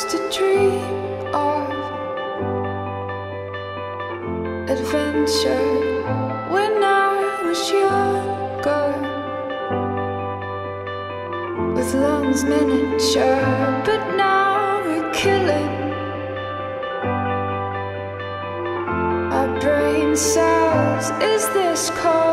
used to dream of adventure when I was younger, with lungs miniature, but now we're killing our brain cells. Is this cold?